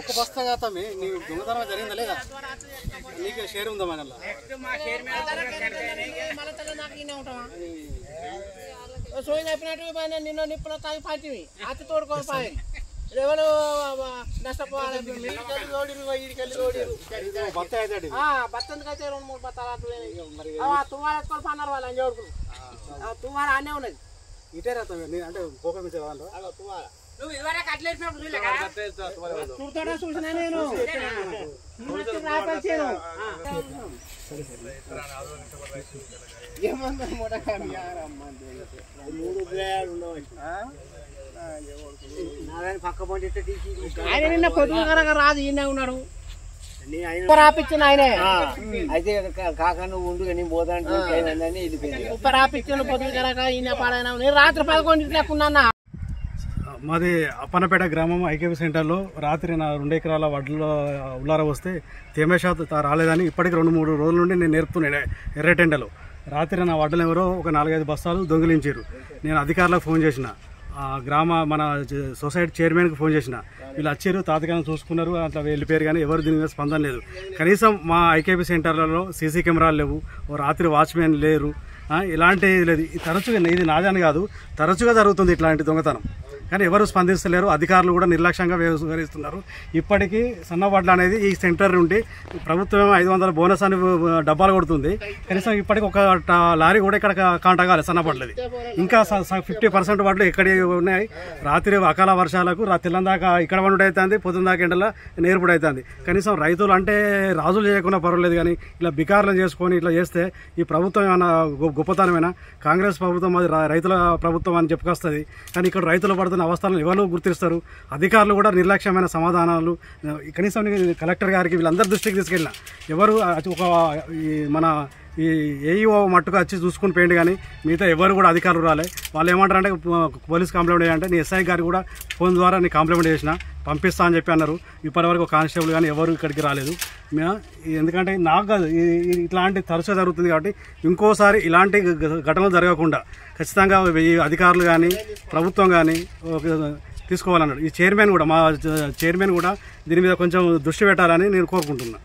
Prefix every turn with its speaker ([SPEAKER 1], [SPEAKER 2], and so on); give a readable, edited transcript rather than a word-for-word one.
[SPEAKER 1] ఒక బస్తా కాతమే నీ దొంగతనం జరిగిందా లేదా? నీకు షేర్ ఉందా మన
[SPEAKER 2] సోయి అయిపోయినట్టు నిన్న నిప్పులో తాగి పాటివి అతి తోడుకోపాయి ఎవరు నష్టపోవాలి. బత్తందుకైతే 2-3 బత్తాలు తుమ్మారు ఎత్తుకొని పన్నారు వాళ్ళు అని చదువుకు తుమ్మారు అనే ఉన్నది
[SPEAKER 1] ఇటే రాతాం అంటే పోక మీద
[SPEAKER 2] నువ్వు ఇదివరకు అట్లేసినప్పుడు చూడతాడా చూసినా నేను ఆయన నిన్న పొద్దున కనుక రాదు ఈయన ఉన్నాడు ఉప్పరాపిచ్చిన ఆయనే
[SPEAKER 3] అయితే కాక నువ్వు ఉండు నేను పోతాను
[SPEAKER 2] ఉప్పరాపిచ్చిన పొద్దున కనుక ఈయన పాడైనా నేను రాత్రి 11 లేకున్నా.
[SPEAKER 1] మాది అప్పన్నపేట గ్రామం ఐకేపీ సెంటర్లో రాత్రి నా 2 ఎకరాల వడ్లు ఉల్లార వస్తే తేమేషాత్ రాలేదని ఇప్పటికి 2-3 రోజుల నుండి నేను నేర్పుతున్నాను ఎర్రటెండలో. రాత్రి నా వడ్డలు ఎవరో ఒక 4-5 బస్తాలు దొంగిలించారు. నేను అధికారులకు ఫోన్ చేసిన, గ్రామ మన సొసైటీ చైర్మన్కి ఫోన్ చేసిన, వీళ్ళు వచ్చారు తాత్కాలికంగా చూసుకున్నారు అట్లా వెళ్ళిపోయారు కానీ ఎవరు దీని మీద స్పందన లేదు. కనీసం మా ఐకేపీ సెంటర్లలో సీసీ కెమెరాలు లేవు, రాత్రి వాచ్మెన్ లేరు, ఇలాంటిది లేదు. తరచుగా ఇది నాదని కాదు, తరచుగా జరుగుతుంది ఇట్లాంటి దొంగతనం కానీ ఎవరు స్పందిస్తలేరు. అధికారులు కూడా నిర్లక్ష్యంగా వ్యవహరిస్తున్నారు. ఇప్పటికీ సన్నవడ్లు అనేది ఈ సెంటర్ నుండి ప్రభుత్వం 500 బోనస్ అని డబ్బాలు కొడుతుంది. కనీసం ఇప్పటికి ఒక లారీ కూడా ఇక్కడ కాంటగాలి సన్నవడ్లది. ఇంకా 50% వడ్లు ఎక్కడ ఉన్నాయి. రాత్రి అకాల వర్షాలకు తెల్లం దాకా ఇక్కడ వండు అవుతుంది, పొద్దున్న దాకా ఎండల నేర్పుడు అవుతుంది. కనీసం రైతులు అంటే రాజులు చేయకుండా పర్వాలేదు కానీ ఇలా బికారులను చేసుకొని ఇట్లా చేస్తే ఈ ప్రభుత్వం ఏమైనా గొప్పతనమైనా? కాంగ్రెస్ ప్రభుత్వం అది రైతుల ప్రభుత్వం అని చెప్పుకొస్తుంది కానీ ఇక్కడ రైతులు పడుతున్న అవస్థలను ఎవరు గుర్తిస్తారు? అధికారులు కూడా నిర్లక్ష్యమైన సమాధానాలు. కనీసం కలెక్టర్ గారికి వీళ్ళందరి దృష్టికి తీసుకెళ్ళిన ఎవరు ఒక మన ఈ ఏఈఓ మట్టుకు వచ్చి చూసుకుని పోయింది కానీ మిగతా ఎవరు కూడా అధికారులు రాలే. వాళ్ళు ఏమంటారంటే పోలీస్ కంప్లైంట్ చేయాలంటే నీ ఎస్ఐ గారికి కూడా ఫోన్ ద్వారా నీ కంప్లైంట్ చేసిన పంపిస్తా అని చెప్పి అన్నారు. ఇప్పటివరకు కానిస్టేబుల్ కానీ ఎవరు ఇక్కడికి రాలేదు. ఎందుకంటే నాకు కాదు, ఇట్లాంటి తరచుగా జరుగుతుంది కాబట్టి ఇంకోసారి ఇలాంటి ఘటనలు జరగకుండా ఖచ్చితంగా ఈ అధికారులు కానీ ప్రభుత్వం కానీ తీసుకోవాలన్నాడు. ఈ చైర్మన్ కూడా, మా చైర్మన్ కూడా దీని మీద కొంచెం దృష్టి పెట్టాలని నేను కోరుకుంటున్నాను.